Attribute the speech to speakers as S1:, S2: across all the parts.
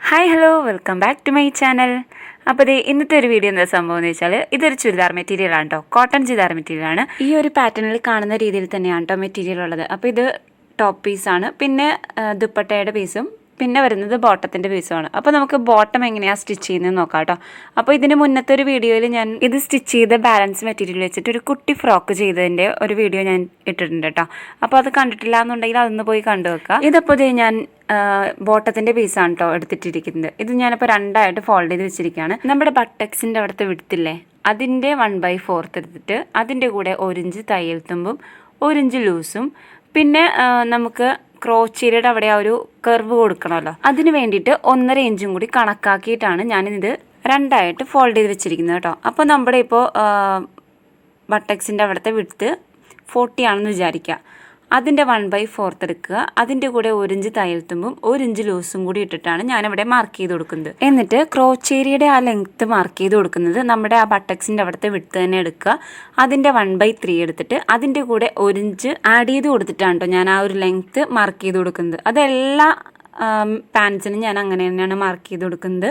S1: Hi hello welcome back to my channel. അപ്പോൾ ഇന്നത്തെ ഒരു വീഡിയോ എന്താ സംഭവം എന്ന് വെച്ചാൽ ഇതൊരു ചുരിദാർ മെറ്റീരിയലാണ് കേട്ടോ. കോട്ടൺ ചുരിദാർ മെറ്റീരിയലാണ്. ഈ ഒരു പാറ്റേണിൽ കാണുന്ന രീതിയിൽ തന്നെയാണ് കേട്ടോ മെറ്റീരിയൽ ഉള്ളത്. അപ്പോൾ ഇത് ടോപ്പ് പീസാണ്, പിന്നെ ദുപ്പട്ടയുടെ പീസും, പിന്നെ വരുന്നത് ബോട്ടത്തിൻ്റെ പീസുമാണ്. അപ്പോൾ നമുക്ക് ബോട്ടം എങ്ങനെയാണ് സ്റ്റിച്ച് ചെയ്യുന്നത് നോക്കാം കേട്ടോ. അപ്പോൾ ഇതിന് മുന്നത്തെ ഒരു വീഡിയോയിൽ ഞാൻ ഇത് സ്റ്റിച്ച് ചെയ്ത ബാലൻസ് മെറ്റീരിയൽ വെച്ചിട്ട് ഒരു കുട്ടി ഫ്രോക്ക് ചെയ്തതിൻ്റെ ഒരു വീഡിയോ ഞാൻ ഇട്ടിട്ടുണ്ട് കേട്ടോ. അപ്പോൾ അത് കണ്ടിട്ടില്ല എന്നുണ്ടെങ്കിൽ അതൊന്ന് പോയി കണ്ടു വെക്കുക. ഇതപ്പോൾ ഞാൻ ബോട്ടത്തിൻ്റെ പീസാണ് കേട്ടോ എടുത്തിട്ടിരിക്കുന്നത്. ഇത് ഞാനിപ്പോൾ രണ്ടായിട്ട് ഫോൾഡ് ചെയ്ത് വെച്ചിരിക്കുകയാണ്. നമ്മുടെ ബട്ടക്സിൻ്റെ അവിടുത്തെ വിടുത്തില്ലേ, അതിൻ്റെ 1/4 എടുത്തിട്ട് അതിൻ്റെ കൂടെ 1 ഇഞ്ച് തയ്യൽ തുമ്പും 1 ഇഞ്ച് ലൂസും, പിന്നെ നമുക്ക് ക്രോച്ചീരിയുടെ അവിടെ ആ ഒരു കർവ് കൊടുക്കണമല്ലോ, അതിന് വേണ്ടിയിട്ട് 1.5 ഇഞ്ചും കൂടി കണക്കാക്കിയിട്ടാണ് ഞാനിത് രണ്ടായിട്ട് ഫോൾഡ് ചെയ്ത് വെച്ചിരിക്കുന്നത് കേട്ടോ. അപ്പോൾ നമ്മുടെ ഇപ്പോൾ ബട്ടക്സിൻ്റെ അവിടുത്തെ വിഡ്ത്ത് 40 ആണെന്ന് വിചാരിക്കുക. അതിൻ്റെ 1/4 എടുക്കുക, അതിൻ്റെ കൂടെ 1 ഇഞ്ച് തയ്യൽ തുമ്പും 1 ഇഞ്ച് ലൂസും കൂടി ഇട്ടിട്ടാണ് ഞാനിവിടെ മാർക്ക് ചെയ്ത് കൊടുക്കുന്നത്. എന്നിട്ട് ക്രോച്ചേരിയുടെ ആ ലെങ്ത്ത് മാർക്ക് ചെയ്ത് കൊടുക്കുന്നത് നമ്മുടെ ആ ബട്ടക്സിൻ്റെ അവിടുത്തെ വിഡ്ത്ത് തന്നെ എടുക്കുക. അതിൻ്റെ 1/3 എടുത്തിട്ട് അതിൻ്റെ കൂടെ 1 ഇഞ്ച് ആഡ് ചെയ്ത് കൊടുത്തിട്ടാണ് കേട്ടോ ഞാൻ ആ ഒരു ലെങ്ത്ത് മാർക്ക് ചെയ്ത് കൊടുക്കുന്നത്. അതെല്ലാ പാൻസിനും ഞാൻ അങ്ങനെ തന്നെയാണ് മാർക്ക് ചെയ്ത് കൊടുക്കുന്നത്.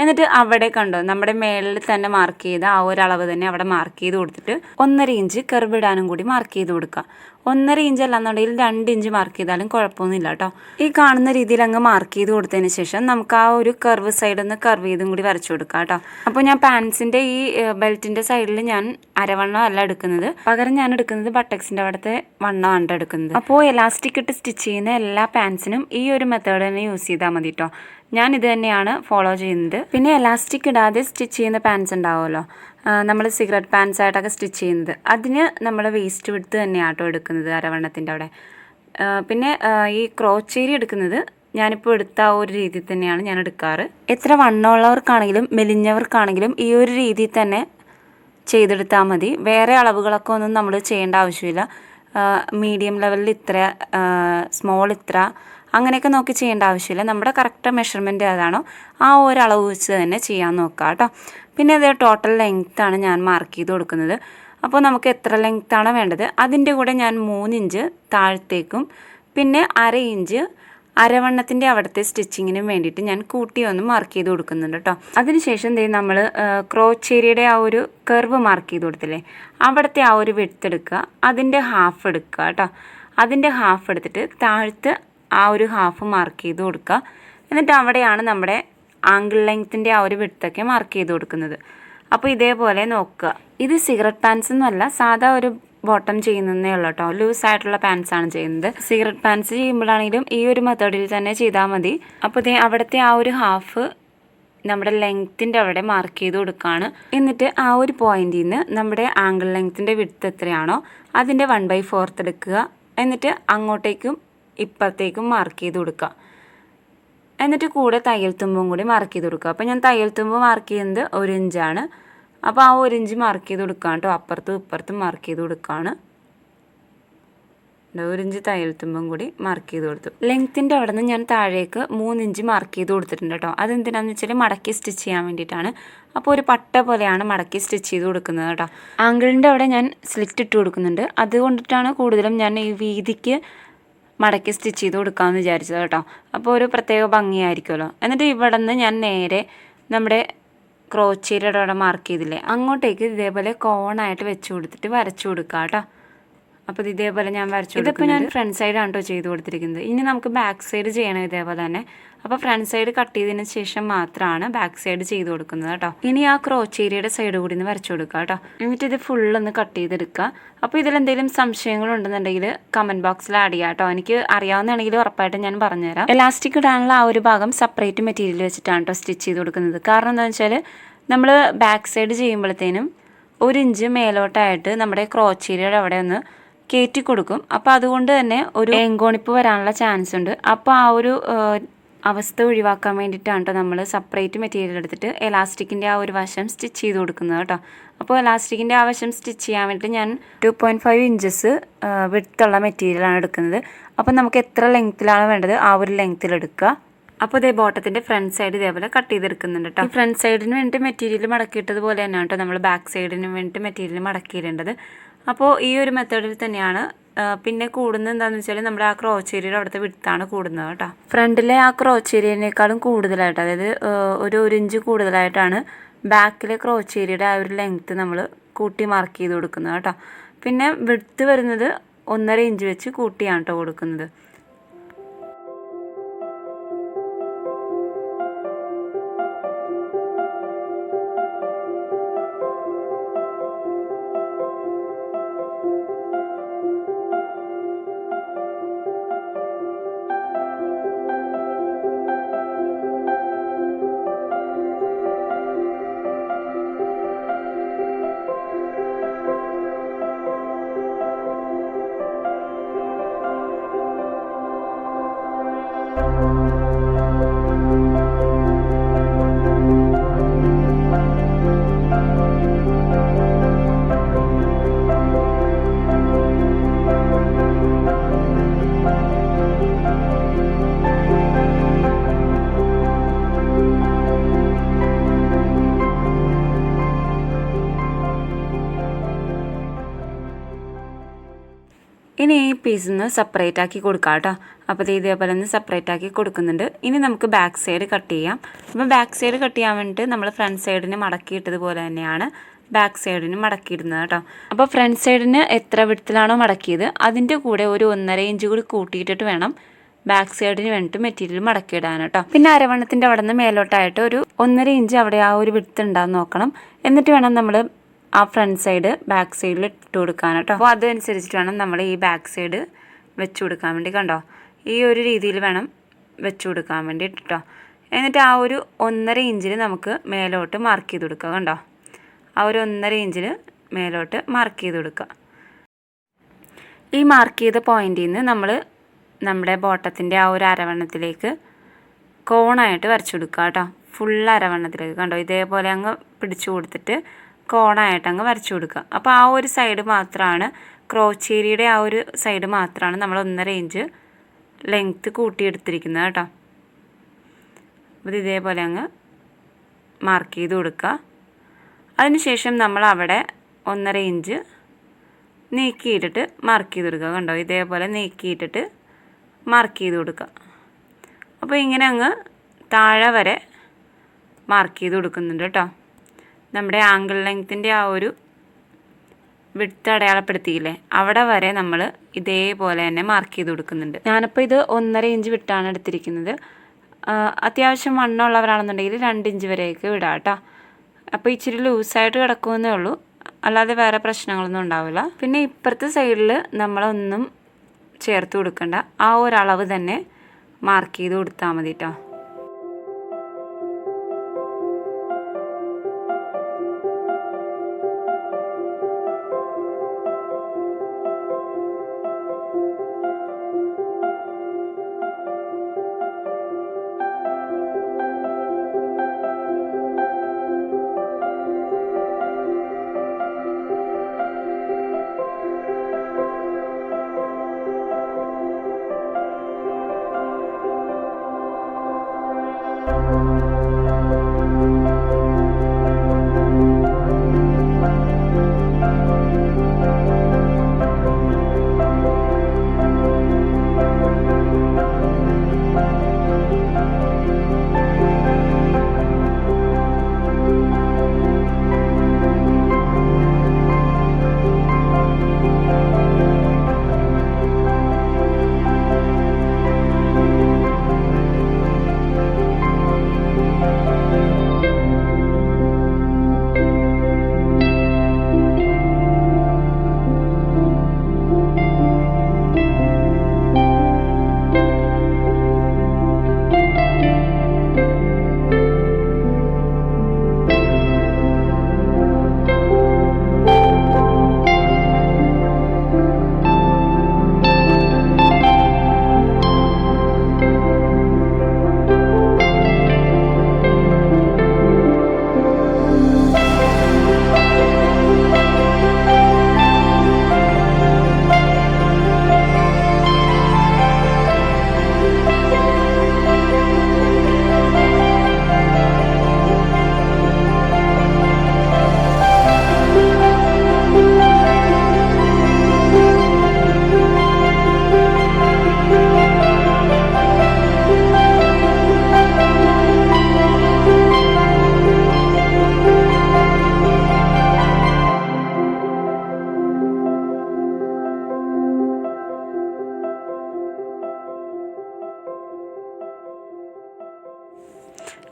S1: എന്നിട്ട് അവിടെ കണ്ടോ നമ്മുടെ മേളിൽ തന്നെ മാർക്ക് ചെയ്ത ആ ഒരു അളവ് തന്നെ അവിടെ മാർക്ക് ചെയ്ത് കൊടുത്തിട്ട് 1.5 ഇഞ്ച് കർവ് ഇടാനും കൂടി മാർക്ക് ചെയ്ത് കൊടുക്കുക. 1.5 ഇഞ്ച് അല്ലാന്നുണ്ടെങ്കിൽ 2 ഇഞ്ച് മാർക്ക് ചെയ്താലും കുഴപ്പമൊന്നുമില്ല കേട്ടോ. ഈ കാണുന്ന രീതിയിൽ അങ്ങ് മാർക്ക് ചെയ്ത് കൊടുത്തതിന് ശേഷം നമുക്ക് ആ ഒരു കർവ് സൈഡിൽ നിന്ന് കർവ് ചെയ്തും കൂടി വരച്ചു കൊടുക്കാം കേട്ടോ. അപ്പോൾ ഞാൻ പാൻസിൻ്റെ ഈ ബെൽറ്റിൻ്റെ സൈഡിൽ ഞാൻ അരവണ്ണം അല്ല എടുക്കുന്നത്, പകരം ഞാൻ എടുക്കുന്നത് ബട്ടക്സിൻ്റെ അവിടുത്തെ വണ്ണമാണ് എടുക്കുന്നത്. അപ്പോൾ എലാസ്റ്റിക് ഇട്ട് സ്റ്റിച്ച് ചെയ്യുന്ന എല്ലാ പാൻസിനും ഈ ഒരു മെത്തേഡ് തന്നെ യൂസ് ചെയ്താൽ മതി കേട്ടോ. ഞാൻ ഇത് തന്നെയാണ് ഫോളോ ചെയ്യുന്നത്. പിന്നെ എലാസ്റ്റിക് ഇടാതെ സ്റ്റിച്ച് ചെയ്യുന്ന പാൻസ് ഉണ്ടാവുമല്ലോ, നമ്മൾ സിഗരറ്റ് പാൻസ് ആയിട്ടൊക്കെ സ്റ്റിച്ച് ചെയ്യുന്നത്, അതിന് നമ്മൾ വേസ്റ്റ് വിഡ്ത്ത് തന്നെയാണ് കേട്ടോ എടുക്കുന്നത് അരവണ്ണത്തിൻ്റെ അവിടെ. പിന്നെ ഈ ക്രോച്ചേരി എടുക്കുന്നത് ഞാനിപ്പോൾ എടുത്ത ആ ഒരു രീതിയിൽ തന്നെയാണ് ഞാൻ എടുക്കാറ്. എത്ര വണ്ണമുള്ളവർക്കാണെങ്കിലും മെലിഞ്ഞവർക്കാണെങ്കിലും ഈ ഒരു രീതിയിൽ തന്നെ ചെയ്തെടുത്താൽ മതി. വേറെ അളവുകളൊക്കെ ഒന്നും നമ്മൾ ചെയ്യേണ്ട ആവശ്യമില്ല. മീഡിയം ലെവലിൽ ഇത്ര, സ്മോൾ ഇത്ര, അങ്ങനെയൊക്കെ നോക്കി ചെയ്യേണ്ട ആവശ്യമില്ല. നമ്മുടെ കറക്റ്റ് മെഷർമെൻറ്റ് ഏതാണോ ആ ഒരു അളവ് വെച്ച് തന്നെ ചെയ്യാൻ നോക്കുക കേട്ടോ. പിന്നെ അത് ടോട്ടൽ ലെങ്ത്താണ് ഞാൻ മാർക്ക് ചെയ്ത് കൊടുക്കുന്നത്. അപ്പോൾ നമുക്ക് എത്ര ലെങ്ത്താണോ വേണ്ടത് അതിൻ്റെ കൂടെ ഞാൻ 3 ഇഞ്ച് താഴത്തേക്കും പിന്നെ 1/2 ഇഞ്ച് അരവണ്ണത്തിൻ്റെ അവിടുത്തെ സ്റ്റിച്ചിങ്ങിനും വേണ്ടിയിട്ട് ഞാൻ കൂട്ടി ഒന്ന് മാർക്ക് ചെയ്ത് കൊടുക്കുന്നുണ്ട് കേട്ടോ. അതിനുശേഷം നമ്മൾ ക്രോച്ചേരിയുടെ ആ ഒരു കർവ് മാർക്ക് ചെയ്ത് കൊടുത്തില്ലേ, അവിടുത്തെ ആ ഒരു വിഡ്ത്ത് എടുക്കുക, അതിൻ്റെ ഹാഫ് എടുക്കുക കേട്ടോ. അതിൻ്റെ ഹാഫ് എടുത്തിട്ട് താഴത്ത് ആ ഒരു ഹാഫ് മാർക്ക് ചെയ്ത് കൊടുക്കുക. എന്നിട്ട് അവിടെയാണ് നമ്മുടെ ആംഗിൾ ലെങ്ത്തിൻ്റെ ആ ഒരു വിഡ്ത്തൊക്കെ മാർക്ക് ചെയ്ത് കൊടുക്കുന്നത്. അപ്പോൾ ഇതേപോലെ നോക്കുക. ഇത് സിഗരറ്റ് പാൻസ് ഒന്നുമല്ല, സാധാ ഒരു ബോട്ടം ചെയ്യുന്നതേ ഉള്ളൂ കേട്ടോ. ലൂസായിട്ടുള്ള പാൻസാണ് ചെയ്യുന്നത്. സിഗരറ്റ് പാൻസ് ചെയ്യുമ്പോഴാണെങ്കിലും ഈ ഒരു മെത്തേഡിൽ തന്നെ ചെയ്താൽ മതി. അപ്പോൾ അവിടുത്തെ ആ ഒരു ഹാഫ് നമ്മുടെ ലെങ്ത്തിൻ്റെ അവിടെ മാർക്ക് ചെയ്ത് കൊടുക്കുകയാണ്. എന്നിട്ട് ആ ഒരു പോയിന്റിൽ നിന്ന് നമ്മുടെ ആംഗിൾ ലെങ്ത്തിൻ്റെ വിഡ്ത്ത് എത്രയാണോ അതിൻ്റെ 1/4 എടുക്കുക. എന്നിട്ട് അങ്ങോട്ടേക്കും ഇപ്പുറത്തേക്കും മാർക്ക് ചെയ്ത് കൊടുക്കുക. എന്നിട്ട് കൂടെ തയ്യൽ തുമ്പും കൂടി മാർക്ക് ചെയ്ത് കൊടുക്കുക. അപ്പോൾ ഞാൻ തയ്യൽ തുമ്പ് മാർക്ക് ചെയ്യുന്നത് 1 ഇഞ്ചാണ്. അപ്പോൾ ആ 1 ഇഞ്ച് മാർക്ക് ചെയ്ത് കൊടുക്കുകയാണ് കേട്ടോ. അപ്പുറത്തും ഇപ്പുറത്തും മാർക്ക് ചെയ്ത് കൊടുക്കുകയാണ്. 1 ഇഞ്ച് തയ്യൽ തുമ്പും കൂടി മാർക്ക് ചെയ്ത് കൊടുത്തു. ലെങ്ത്തിൻ്റെ അവിടെ നിന്ന് ഞാൻ താഴേക്ക് 3 ഇഞ്ച് മാർക്ക് ചെയ്ത് കൊടുത്തിട്ടുണ്ട് കേട്ടോ. അതെന്തിനാണെന്ന് വെച്ചാൽ മടക്കി സ്റ്റിച്ച് ചെയ്യാൻ വേണ്ടിയിട്ടാണ്. അപ്പോൾ ഒരു പട്ട പോലെയാണ് മടക്കി സ്റ്റിച്ച് ചെയ്ത് കൊടുക്കുന്നത് കേട്ടോ. ആംഗിളിൻ്റെ അവിടെ ഞാൻ സ്ലിറ്റ് ഇട്ട് കൊടുക്കുന്നുണ്ട്. അതുകൊണ്ടിട്ടാണ് കൂടുതലും ഞാൻ ഈ വീതിക്ക് മടക്കി സ്റ്റിച്ച് ചെയ്ത് കൊടുക്കാമെന്ന് വിചാരിച്ചത് കേട്ടോ. അപ്പോൾ ഒരു പ്രത്യേക ഭംഗിയായിരിക്കുമല്ലോ. എന്നിട്ട് ഇവിടെ നിന്ന് ഞാൻ നേരെ നമ്മുടെ ക്രോച്ചേരിയുടെ അവിടെ മാർക്ക് ചെയ്തില്ലേ, അങ്ങോട്ടേക്ക് ഇതേപോലെ കോണായിട്ട് വെച്ച് കൊടുത്തിട്ട് വരച്ചു കൊടുക്കുക കേട്ടോ. അപ്പോൾ ഇതേപോലെ ഞാൻ വരച്ചു. ഇതിപ്പോൾ ഞാൻ ഫ്രണ്ട് സൈഡാണ് കേട്ടോ ചെയ്ത് കൊടുത്തിരിക്കുന്നത്. ഇനി നമുക്ക് ബാക്ക് സൈഡ് ചെയ്യണം ഇതേപോലെ തന്നെ. അപ്പോൾ ഫ്രണ്ട് സൈഡ് കട്ട് ചെയ്തതിന് ശേഷം മാത്രമാണ് ബാക്ക് സൈഡ് ചെയ്ത് കൊടുക്കുന്നത് കേട്ടോ. ഇനി ആ ക്രോച്ചേരിയുടെ സൈഡ് കൂടി ഒന്ന് വരച്ചു കൊടുക്കുക കേട്ടോ. എന്നിട്ട് ഇത് ഫുള്ളൊന്ന് കട്ട് ചെയ്തെടുക്കുക. അപ്പോൾ ഇതിലെന്തെങ്കിലും സംശയങ്ങളുണ്ടെന്നുണ്ടെങ്കിൽ കമൻറ്റ് ബോക്സിൽ ആഡ് ചെയ്യാം കേട്ടോ. എനിക്ക് അറിയാവുന്നതാണെങ്കിൽ ഉറപ്പായിട്ടും ഞാൻ പറഞ്ഞുതരാം. എലാസ്റ്റിക് ഇടാനുള്ള ആ ഒരു ഭാഗം സെപ്പറേറ്റ് മെറ്റീരിയൽ വെച്ചിട്ടാണ് കേട്ടോ സ്റ്റിച്ച് ചെയ്ത് കൊടുക്കുന്നത്. കാരണം എന്താണെന്ന് വെച്ചാൽ നമ്മൾ ബാക്ക് സൈഡ് ചെയ്യുമ്പോഴത്തേനും 1 ഇഞ്ച് മേലോട്ടായിട്ട് നമ്മുടെ ക്രോച്ചേരിയുടെ അവിടെ ഒന്ന് കയറ്റി കൊടുക്കും. അപ്പോൾ അതുകൊണ്ട് തന്നെ ഒരു എങ്കോണിപ്പ് വരാനുള്ള ചാൻസ് ഉണ്ട്. അപ്പോൾ ആ ഒരു അവസ്ഥ ഒഴിവാക്കാൻ വേണ്ടിയിട്ടാണ് കേട്ടോ നമ്മൾ സെപ്പറേറ്റ് മെറ്റീരിയൽ എടുത്തിട്ട് എലാസ്റ്റിക്കിൻ്റെ ആ ഒരു വശം സ്റ്റിച്ച് ചെയ്ത് കൊടുക്കുന്നത് കേട്ടോ. അപ്പോൾ എലാസ്റ്റിക്കിൻ്റെ ആ വശം സ്റ്റിച്ച് ചെയ്യാൻ വേണ്ടിയിട്ട് ഞാൻ 2.5 ഇഞ്ചസ് വിഡ്ത്തുള്ള മെറ്റീരിയലാണ് എടുക്കുന്നത്. അപ്പോൾ നമുക്ക് എത്ര ലെങ്ത്തിലാണ് വേണ്ടത് ആ ഒരു ലെങ്ത്തിൽ എടുക്കുക. അപ്പോൾ ഇതേ ബോട്ടത്തിൻ്റെ ഫ്രണ്ട് സൈഡ് ഇതേപോലെ കട്ട് ചെയ്തെടുക്കുന്നുണ്ട് കേട്ടോ. ഈ ഫ്രണ്ട് സൈഡിന് വേണ്ടിയിട്ട് മെറ്റീരിയൽ മടക്കിയിട്ടതുപോലെ തന്നെയാണ് കേട്ടോ നമ്മൾ ബാക്ക് സൈഡിന് വേണ്ടിയിട്ട് മെറ്റീരിയൽ മടക്കിയിടേണ്ടത്. അപ്പോൾ ഈ ഒരു മെത്തേഡിൽ തന്നെയാണ്. പിന്നെ കൂടുന്നത് എന്താണെന്ന് വെച്ചാൽ നമ്മുടെ ആ ക്രോച്ചേരിയുടെ അവിടുത്തെ വിടുത്താണ് കൂടുന്നത് കേട്ടോ. ഫ്രണ്ടിലെ ആ ക്രോച്ചേരിയേക്കാളും കൂടുതലായിട്ട്, അതായത് ഒരു ഇഞ്ച് കൂടുതലായിട്ടാണ് ബാക്കിലെ ക്രോച്ചേരിയുടെ ആ ഒരു ലെങ്ത്ത് നമ്മൾ കൂട്ടി മാർക്ക് ചെയ്ത് കൊടുക്കുന്നത് കേട്ടോ. പിന്നെ വിടുത്ത് വരുന്നത് 1.5 ഇഞ്ച് വെച്ച് കൂട്ടിയാണ് കേട്ടോ കൊടുക്കുന്നത്. ഇനി ഈ പീസിൽ നിന്ന് സെപ്പറേറ്റ് ആക്കി കൊടുക്കാം കേട്ടോ. അപ്പോൾ ഇതേപോലെ ഒന്ന് സെപ്പറേറ്റ് ആക്കി കൊടുക്കുന്നുണ്ട്. ഇനി നമുക്ക് ബാക്ക് സൈഡ് കട്ട് ചെയ്യാം. അപ്പോൾ ബാക്ക് സൈഡ് കട്ട് ചെയ്യാൻ വേണ്ടിയിട്ട് നമ്മൾ ഫ്രണ്ട് സൈഡിന് മടക്കിയിട്ടതുപോലെ തന്നെയാണ് ബാക്ക് സൈഡിന് മടക്കിയിടുന്നത് കേട്ടോ. അപ്പോൾ ഫ്രണ്ട് സൈഡിന് എത്ര വിടത്തിലാണോ മടക്കിയത് അതിൻ്റെ കൂടെ ഒരു 1.5 ഇഞ്ച് കൂടി കൂട്ടിയിട്ടിട്ട് വേണം ബാക്ക് സൈഡിന് വേണ്ടിയിട്ട് മെറ്റീരിയൽ മടക്കിയിടാൻ കേട്ടോ. പിന്നെ അരവണ്ണത്തിൻ്റെ അവിടെ നിന്ന് മേലോട്ടായിട്ട് ഒരു 1.5 ഇഞ്ച് അവിടെ ആ ഒരു വിടുത്ത് ഉണ്ടാകുന്ന നോക്കണം. എന്നിട്ട് വേണം നമ്മൾ ആ ഫ്രണ്ട് സൈഡ് ബാക്ക് സൈഡിൽ ഇട്ട് കൊടുക്കാൻ കേട്ടോ. അപ്പോൾ അതനുസരിച്ചിട്ട് വേണം നമ്മൾ ഈ ബാക്ക് സൈഡ് വെച്ച് കൊടുക്കാൻ വേണ്ടി. കണ്ടോ, ഈ ഒരു രീതിയിൽ വേണം വെച്ച് കൊടുക്കാൻ വേണ്ടിയിട്ട് കേട്ടോ. എന്നിട്ട് ആ ഒരു 1.5 ഇഞ്ചിൽ നമുക്ക് മേലോട്ട് മാർക്ക് ചെയ്ത് കൊടുക്കുക. കണ്ടോ, ആ ഒരു 1.5 ഇഞ്ചിൽ മേലോട്ട് മാർക്ക് ചെയ്ത് കൊടുക്കുക. ഈ മാർക്ക് ചെയ്ത പോയിന്റിൽ നിന്ന് നമ്മൾ നമ്മുടെ ബോട്ടത്തിൻ്റെ ആ ഒരു അരവണ്ണത്തിലേക്ക് കോണായിട്ട് വരച്ചു കൊടുക്കുക കേട്ടോ. ഫുൾ അരവണ്ണത്തിലേക്ക് കണ്ടോ, ഇതേപോലെ അങ്ങ് പിടിച്ചു കൊടുത്തിട്ട് കോണായിട്ട് അങ്ങ് വരച്ചു കൊടുക്കുക. അപ്പോൾ ആ ഒരു സൈഡ് മാത്രമാണ്, ക്രോച്ചേരിയുടെ ആ ഒരു സൈഡ് മാത്രമാണ് നമ്മൾ 1.5 ഇഞ്ച് ലെങ്ത്ത് കൂട്ടിയെടുത്തിരിക്കുന്നത് കേട്ടോ. അപ്പോൾ ഇതേപോലെ അങ്ങ് മാർക്ക് ചെയ്ത് കൊടുക്കുക. അതിനുശേഷം നമ്മൾ അവിടെ 1.5 ഇഞ്ച് നീക്കിയിട്ടിട്ട് മാർക്ക് ചെയ്ത് കൊടുക്കുക. കണ്ടോ, ഇതേപോലെ നീക്കിയിട്ടിട്ട് മാർക്ക് ചെയ്ത് കൊടുക്കുക. അപ്പോൾ ഇങ്ങനെ അങ്ങ് താഴെ വരെ മാർക്ക് ചെയ്ത് കൊടുക്കുന്നുണ്ട് കേട്ടോ. നമ്മുടെ ആംഗിൾ ലെങ്ത്തിൻ്റെ ആ ഒരു വിഡ്ത്ത് അടയാളപ്പെടുത്തിയില്ലേ, അവിടെ വരെ നമ്മൾ ഇതേപോലെ തന്നെ മാർക്ക് ചെയ്ത് കൊടുക്കുന്നുണ്ട്. ഞാനിപ്പോൾ ഇത് 1.5 ഇഞ്ച് വിട്ടാണ് എടുത്തിരിക്കുന്നത്. അത്യാവശ്യം വണ്ണമുള്ളവരാണെന്നുണ്ടെങ്കിൽ 2 ഇഞ്ച് വരെയൊക്കെ വിടാം കേട്ടോ. അപ്പോൾ ഇച്ചിരി ലൂസായിട്ട് കിടക്കുമെന്നേ ഉള്ളൂ, അല്ലാതെ വേറെ പ്രശ്നങ്ങളൊന്നും ഉണ്ടാവില്ല. പിന്നെ ഇപ്പുറത്തെ സൈഡിൽ നമ്മളൊന്നും ചേർത്ത് കൊടുക്കണ്ട, ആ ഒരളവ് തന്നെ മാർക്ക് ചെയ്ത് കൊടുത്താൽ മതി കേട്ടോ.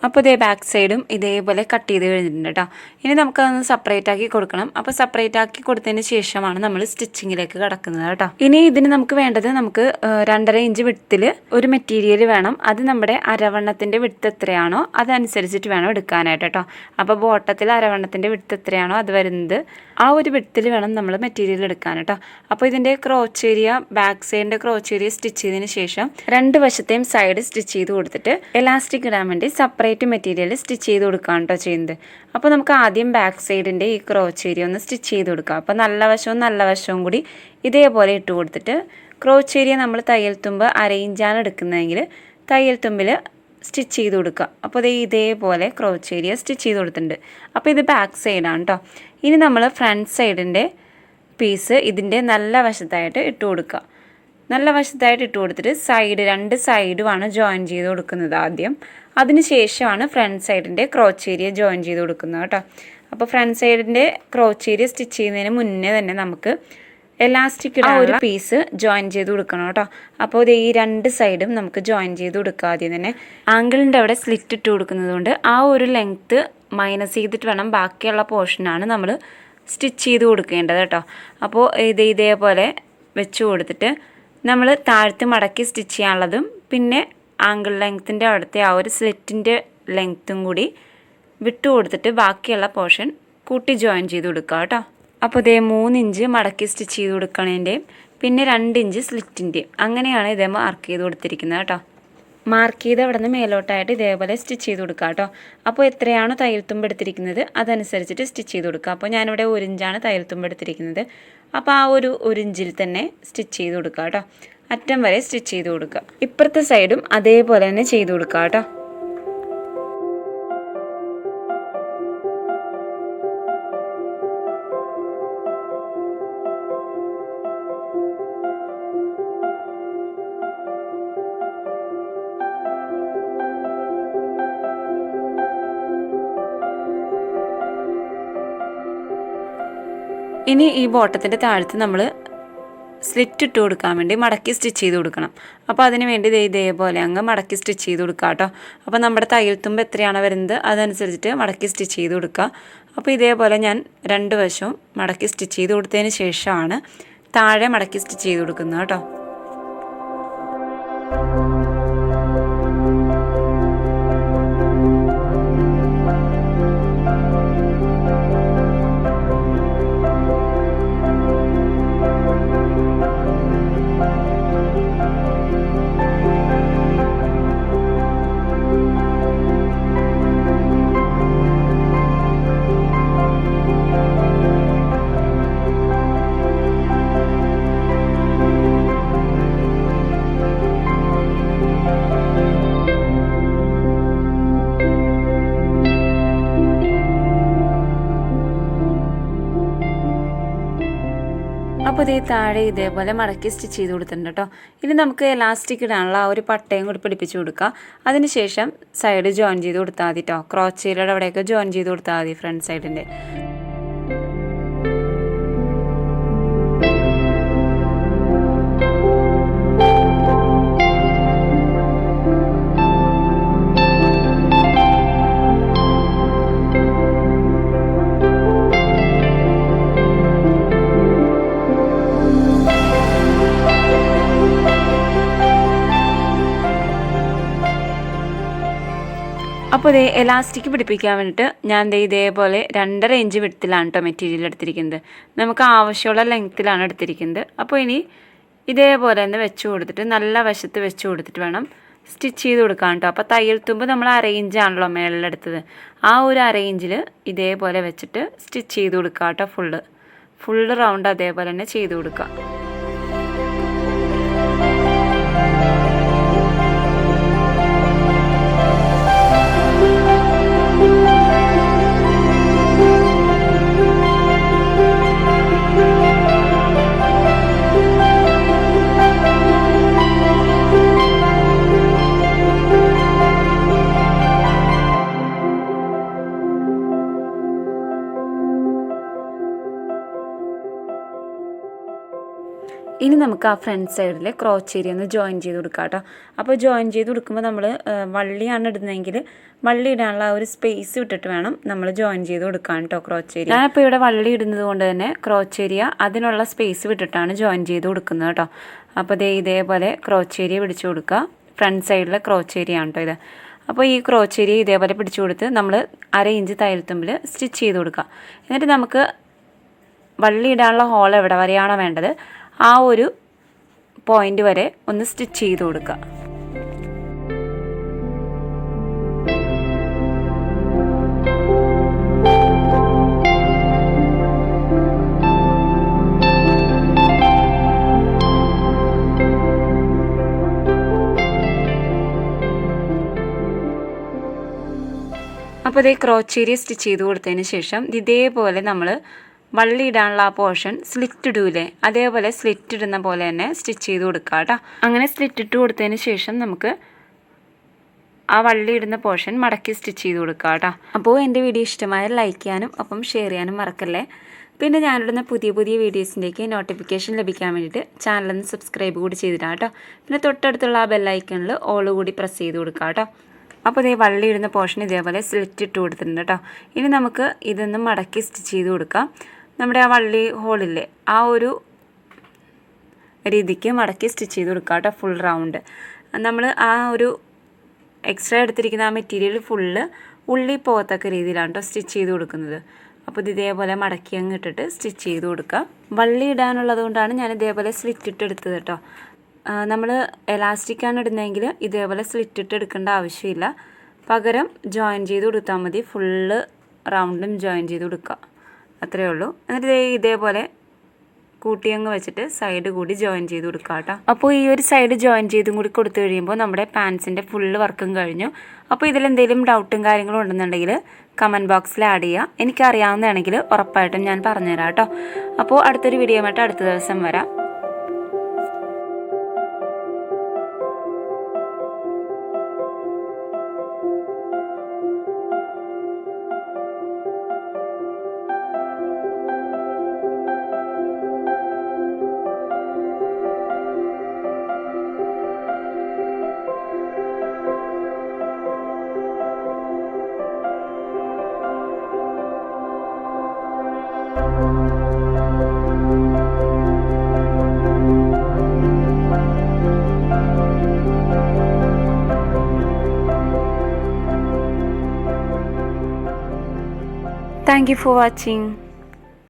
S1: അപ്പോൾ ഇതേ ബാക്ക് സൈഡും ഇതേപോലെ കട്ട് ചെയ്ത് കഴിഞ്ഞിട്ടുണ്ട് കേട്ടോ. ഇനി നമുക്കതൊന്ന് സെപ്പറേറ്റ് ആക്കി കൊടുക്കണം. അപ്പോൾ സെപ്പറേറ്റ് ആക്കി കൊടുത്തതിന് ശേഷമാണ് നമ്മൾ സ്റ്റിച്ചിങ്ങിലേക്ക് കിടക്കുന്നത് കേട്ടോ. ഇനി ഇതിന് നമുക്ക് വേണ്ടത് നമുക്ക് 2.5 ഇഞ്ച് വിഡ്ത്തിൽ ഒരു മെറ്റീരിയൽ വേണം. അത് നമ്മുടെ അരവണ്ണത്തിൻ്റെ വിഡ്ത്ത് എത്രയാണോ അതനുസരിച്ചിട്ട് വേണം എടുക്കാനായിട്ട് കേട്ടോ. അപ്പോൾ ബോട്ടത്തിൽ അരവണ്ണത്തിൻ്റെ വിഡ്ത്ത് എത്രയാണോ അത് വരുന്നത് ആ ഒരു വിഡ്ത്തിൽ വേണം നമ്മൾ മെറ്റീരിയൽ എടുക്കാൻ കേട്ടോ. അപ്പോൾ ഇതിൻ്റെ ക്രോച്ച് ഏരിയ ബാക്ക് സൈഡിൻ്റെ ക്രോച്ച് ഏരിയ സ്റ്റിച്ച് ചെയ്തതിന് ശേഷം 2 വശത്തെയും സൈഡ് സ്റ്റിച്ച് ചെയ്ത് കൊടുത്തിട്ട് എലാസ്റ്റിക് ഇടാൻ വേണ്ടി സെപ്പറേറ്റ് മെറ്റീരിയൽ സ്റ്റിച്ച് ചെയ്ത് കൊടുക്കുകയാണ് കേട്ടോ ചെയ്യുന്നത്. അപ്പോൾ നമുക്ക് ആദ്യം ബാക്ക് സൈഡിൻ്റെ ഈ ക്രോച്ച് ഏരിയ ഒന്ന് സ്റ്റിച്ച് ചെയ്ത് കൊടുക്കാം. അപ്പോൾ നല്ല വശവും കൂടി ഇതേപോലെ ഇട്ട് കൊടുത്തിട്ട് ക്രോച്ച് ഏരിയ നമ്മൾ തയ്യൽ തുമ്പ് 1/2 ഇഞ്ചാണ് എടുക്കുന്നതെങ്കിൽ തയ്യൽ തുമ്പിൽ സ്റ്റിച്ച് ചെയ്ത് കൊടുക്കുക. അപ്പോൾ ഇതേപോലെ ക്രോച്ച് ഏരിയ സ്റ്റിച്ച് ചെയ്ത് കൊടുത്തിട്ടുണ്ട്. അപ്പോൾ ഇത് ബാക്ക് സൈഡാണ് കേട്ടോ. ഇനി നമ്മൾ ഫ്രണ്ട് സൈഡിൻ്റെ പീസ് ഇതിൻ്റെ നല്ല വശത്തായിട്ട് ഇട്ട് കൊടുക്കുക. നല്ല വശത്തായിട്ട് ഇട്ട് കൊടുത്തിട്ട് സൈഡ് 2 സൈഡുമാണ് ജോയിൻ ചെയ്ത് കൊടുക്കുന്നത് ആദ്യം. അതിന് ശേഷമാണ് ഫ്രണ്ട് സൈഡിൻ്റെ ക്രോച്ച് ഏരിയ ജോയിൻ ചെയ്ത് കൊടുക്കുന്നത് കേട്ടോ. അപ്പോൾ ഫ്രണ്ട് സൈഡിൻ്റെ ക്രോച്ച് ഏരിയ സ്റ്റിച്ച് ചെയ്യുന്നതിന് മുന്നേ തന്നെ നമുക്ക് എലാസ്റ്റിക് ഒരു പീസ് ജോയിൻ ചെയ്ത് കൊടുക്കണം കേട്ടോ. അപ്പോൾ ഈ 2 സൈഡും നമുക്ക് ജോയിൻ ചെയ്ത് കൊടുക്കുക. ആദ്യം തന്നെ ആംഗിളിൻ്റെ അവിടെ സ്ലിറ്റ് ഇട്ട് കൊടുക്കുന്നത് കൊണ്ട് ആ ഒരു ലെങ്ത്ത് മൈനസ് ചെയ്തിട്ട് വേണം ബാക്കിയുള്ള പോർഷനാണ് നമ്മൾ സ്റ്റിച്ച് ചെയ്ത് കൊടുക്കേണ്ടത് കേട്ടോ. അപ്പോൾ ഇതേപോലെ വെച്ച് കൊടുത്തിട്ട് നമ്മൾ താഴത്ത് മടക്കി സ്റ്റിച്ച് ചെയ്യാനുള്ളതും പിന്നെ ആംഗിൾ ലെങ്ത്തിൻ്റെ അവിടുത്തെ ആ ഒരു സ്ലിറ്റിൻ്റെ ലെങ്ത്തും കൂടി വിട്ടു കൊടുത്തിട്ട് ബാക്കിയുള്ള പോർഷൻ കൂട്ടി ജോയിൻ ചെയ്ത് കൊടുക്കുക കേട്ടോ. അപ്പോൾ 3 ഇഞ്ച് മടക്കി സ്റ്റിച്ച് ചെയ്ത് കൊടുക്കണതിൻ്റെയും പിന്നെ 2 ഇഞ്ച് സ്ലിറ്റിൻ്റെയും അങ്ങനെയാണ് ഇതേ മാർക്ക് ചെയ്ത് കൊടുത്തിരിക്കുന്നത് കേട്ടോ. മാർക്ക് ചെയ്ത് അവിടെ നിന്ന് മേലോട്ടായിട്ട് ഇതേപോലെ സ്റ്റിച്ച് ചെയ്ത് കൊടുക്കുക കേട്ടോ. അപ്പോൾ എത്രയാണോ തയ്യൽ തുമ്പ് എടുത്തിരിക്കുന്നത് അതനുസരിച്ചിട്ട് സ്റ്റിച്ച് ചെയ്ത് കൊടുക്കുക. അപ്പോൾ ഞാനിവിടെ 1 ഇഞ്ചാണ് തയ്യൽ തുമ്പ് എടുത്തിരിക്കുന്നത്. അപ്പോൾ ആ 1 ഇഞ്ചിൽ തന്നെ സ്റ്റിച്ച് ചെയ്ത് കൊടുക്കുക കേട്ടോ. അറ്റം വരെ സ്റ്റിച്ച് ചെയ്ത് കൊടുക്കുക. ഇപ്പുറത്തെ സൈഡും അതേപോലെ തന്നെ ചെയ്ത് കൊടുക്കുക കേട്ടോ. ഇനി ഈ ബോട്ടത്തിൻ്റെ താഴത്ത് നമ്മൾ സ്ലിറ്റ് ഇട്ട് കൊടുക്കാൻ വേണ്ടി മടക്കി സ്റ്റിച്ച് ചെയ്ത് കൊടുക്കണം. അപ്പോൾ അതിന് വേണ്ടി ഇതേപോലെ അങ്ങ് മടക്കി സ്റ്റിച്ച് ചെയ്ത് കൊടുക്കുക കേട്ടോ. അപ്പോൾ നമ്മുടെ തയ്യൽ തുമ്പ് എത്രയാണോ വരുന്നത് അതനുസരിച്ചിട്ട് മടക്കി സ്റ്റിച്ച് ചെയ്ത് കൊടുക്കുക. അപ്പോൾ ഇതേപോലെ ഞാൻ 2 വശവും മടക്കി സ്റ്റിച്ച് ചെയ്ത് കൊടുത്തതിന് ശേഷമാണ് താഴെ മടക്കി സ്റ്റിച്ച് ചെയ്ത് കൊടുക്കുന്നത് കേട്ടോ. അപ്പോൾ താഴെ ഇതേപോലെ മടക്കി സ്റ്റിച്ച് ചെയ്ത് കൊടുത്തിട്ടുണ്ട് കേട്ടോ. ഇനി നമുക്ക് എലാസ്റ്റിക് ഇടാനുള്ള ആ ഒരു പട്ടയും കൂടി പിടിപ്പിച്ച് കൊടുക്കുക. അതിനുശേഷം സൈഡ് ജോയിൻ ചെയ്ത് കൊടുത്താൽ മതി കേട്ടോ. ക്രോച്ചയുടെ അവിടെയൊക്കെ ജോയിൻ ചെയ്ത് കൊടുത്താൽ മതി ഫ്രണ്ട് സൈഡിൻ്റെ. അപ്പോൾ എലാസ്റ്റിക് പിടിപ്പിക്കാൻ വേണ്ടിയിട്ട് ഞാൻ ഇതേപോലെ 2.5 ഇഞ്ച് വിഡ്ത്തിലാണ് കേട്ടോ മെറ്റീരിയൽ എടുത്തിരിക്കുന്നത്. നമുക്ക് ആവശ്യമുള്ള ലെങ്ത്തിലാണ് എടുത്തിരിക്കുന്നത്. അപ്പോൾ ഇനി ഇതേപോലെ തന്നെ വെച്ച് കൊടുത്തിട്ട് നല്ല വശത്ത് വെച്ച് കൊടുത്തിട്ട് വേണം സ്റ്റിച്ച് ചെയ്ത് കൊടുക്കാൻ കേട്ടോ. അപ്പോൾ തയ്യൽ തുമ്പ് നമ്മൾ 1/2 ഇഞ്ചാണല്ലോ മേളിലെടുത്തത്. ആ ഒരു 1/2 ഇഞ്ചിൽ ഇതേപോലെ വെച്ചിട്ട് സ്റ്റിച്ച് ചെയ്ത് കൊടുക്കുക കേട്ടോ. ഫുള്ള് റൗണ്ട് അതേപോലെ തന്നെ ചെയ്ത് കൊടുക്കുക. ഇനി നമുക്ക് ആ ഫ്രണ്ട് സൈഡിൽ ക്രോച്ച് ഏരിയ ഒന്ന് ജോയിൻ ചെയ്ത് കൊടുക്കാം കേട്ടോ. അപ്പോൾ ജോയിൻ ചെയ്ത് കൊടുക്കുമ്പോൾ നമ്മൾ വള്ളിയാണ് ഇടുന്നതെങ്കിൽ വള്ളി ഇടാനുള്ള ആ ഒരു സ്പേസ് വിട്ടിട്ട് വേണം നമ്മൾ ജോയിൻ ചെയ്ത് കൊടുക്കാൻ കേട്ടോ ക്രോച്ച് ഏരിയ. ഞാനിപ്പോൾ ഇവിടെ വള്ളി ഇടുന്നത് കൊണ്ട് തന്നെ ക്രോച്ച് ഏരിയ അതിനുള്ള സ്പേസ് വിട്ടിട്ടാണ് ജോയിൻ ചെയ്ത് കൊടുക്കുന്നത് കേട്ടോ. അപ്പോൾ ഇതേപോലെ ക്രോച്ച് ഏരിയ പിടിച്ചു കൊടുക്കുക. ഫ്രണ്ട് സൈഡിലെ ക്രോച്ച് ഏരിയ ആണ് കേട്ടോ ഇത്. അപ്പോൾ ഈ ക്രോച്ച് ഏരിയ ഇതേപോലെ പിടിച്ചു കൊടുത്ത് നമ്മൾ 1/2 ഇഞ്ച് തയ്യൽത്തുമ്പിൽ സ്റ്റിച്ച് ചെയ്ത് കൊടുക്കുക. എന്നിട്ട് നമുക്ക് വള്ളി ഇടാനുള്ള ഹോൾ എവിടെ വരെയാണോ വേണ്ടത് ആ ഒരു പോയിന്റ് വരെ ഒന്ന് സ്റ്റിച്ച് ചെയ്ത് കൊടുക്കുക. അപ്പോൾ ക്രോച്ച് ഏരിയ സ്റ്റിച്ച് ചെയ്ത് കൊടുത്തതിന് ശേഷം ഇതേപോലെ നമ്മൾ വള്ളി ഇടാനുള്ള ആ പോർഷൻ സ്ലിറ്റ് ഇടൂലേ അതേപോലെ സ്ലിറ്റ് ഇടുന്ന പോലെ തന്നെ സ്റ്റിച്ച് ചെയ്ത് കൊടുക്കുക കേട്ടോ. അങ്ങനെ സ്ലിറ്റ് ഇട്ട് കൊടുത്തതിന് ശേഷം നമുക്ക് ആ വള്ളി ഇടുന്ന പോർഷൻ മടക്കി സ്റ്റിച്ച് ചെയ്ത് കൊടുക്കുക കേട്ടോ. അപ്പോൾ എൻ്റെ വീഡിയോ ഇഷ്ടമായാൽ ലൈക്ക് ചെയ്യാനും ഒപ്പം ഷെയർ ചെയ്യാനും മറക്കല്ലേ. പിന്നെ ഞാനിടുന്ന പുതിയ വീഡിയോസിൻ്റെയൊക്കെ നോട്ടിഫിക്കേഷൻ ലഭിക്കാൻ വേണ്ടിയിട്ട് ചാനലൊന്ന് സബ്സ്ക്രൈബ് കൂടി ചെയ്തിട്ടാണ് കേട്ടോ. പിന്നെ തൊട്ടടുത്തുള്ള ആ ബെല്ലൈക്കണിൽ ഓൾ കൂടി പ്രസ് ചെയ്ത് കൊടുക്കുക കേട്ടോ. അപ്പോൾ വള്ളി ഇടുന്ന പോർഷൻ ഇതേപോലെ സ്ലിറ്റ് ഇട്ട് കൊടുത്തിട്ടുണ്ട് കേട്ടോ. ഇനി നമുക്ക് ഇതൊന്ന് മടക്കി സ്റ്റിച്ച് ചെയ്ത് കൊടുക്കാം. നമ്മുടെ ആ വള്ളി ഹോളില്ലേ ആ ഒരു രീതിക്ക് മടക്കി സ്റ്റിച്ച് ചെയ്ത് കൊടുക്കുക കേട്ടോ. ഫുൾ റൗണ്ട് നമ്മൾ ആ ഒരു എക്സ്ട്രാ എടുത്തിരിക്കുന്ന ആ മെറ്റീരിയൽ ഫുള്ള് ഉള്ളി പോകത്തക്ക രീതിയിലാണ് കേട്ടോ സ്റ്റിച്ച് ചെയ്ത് കൊടുക്കുന്നത്. അപ്പോൾ ഇതേപോലെ മടക്കി അങ്ങ് ഇട്ടിട്ട് സ്റ്റിച്ച് ചെയ്ത് കൊടുക്കുക. വള്ളി ഇടാനുള്ളത് കൊണ്ടാണ് ഞാൻ ഇതേപോലെ സ്ലിറ്റ് ഇട്ട് എടുത്തത് കേട്ടോ. നമ്മൾ എലാസ്റ്റിക്കാണ് ഇടുന്നതെങ്കിൽ ഇതേപോലെ സ്ലിറ്റ് ഇട്ട് എടുക്കേണ്ട ആവശ്യമില്ല. പകരം ജോയിൻ ചെയ്ത് കൊടുത്താൽ മതി. ഫുള്ള് റൗണ്ടും ജോയിൻ ചെയ്ത് കൊടുക്കുക, അത്രയേ ഉള്ളൂ. എന്നിട്ട് ഇതേപോലെ കൂട്ടിയങ്ങ് വെച്ചിട്ട് സൈഡ് കൂടി ജോയിൻ ചെയ്ത് കൊടുക്കുക കേട്ടോ. അപ്പോൾ ഈ ഒരു സൈഡ് ജോയിൻ ചെയ്തും കൂടി കൊടുത്തു കഴിയുമ്പോൾ നമ്മുടെ പാൻസിൻ്റെ ഫുള്ള് വർക്കും കഴിഞ്ഞു. അപ്പോൾ ഇതിലെന്തെങ്കിലും ഡൗട്ടും കാര്യങ്ങളും ഉണ്ടെന്നുണ്ടെങ്കിൽ കമൻറ്റ് ബോക്സിൽ ആഡ് ചെയ്യുക. എനിക്കറിയാവുന്നതാണെങ്കിൽ ഉറപ്പായിട്ടും ഞാൻ പറഞ്ഞുതരാം കേട്ടോ. അപ്പോൾ അടുത്തൊരു വീഡിയോ ആയിട്ട് അടുത്ത ദിവസം വരാം. Thank you for watching.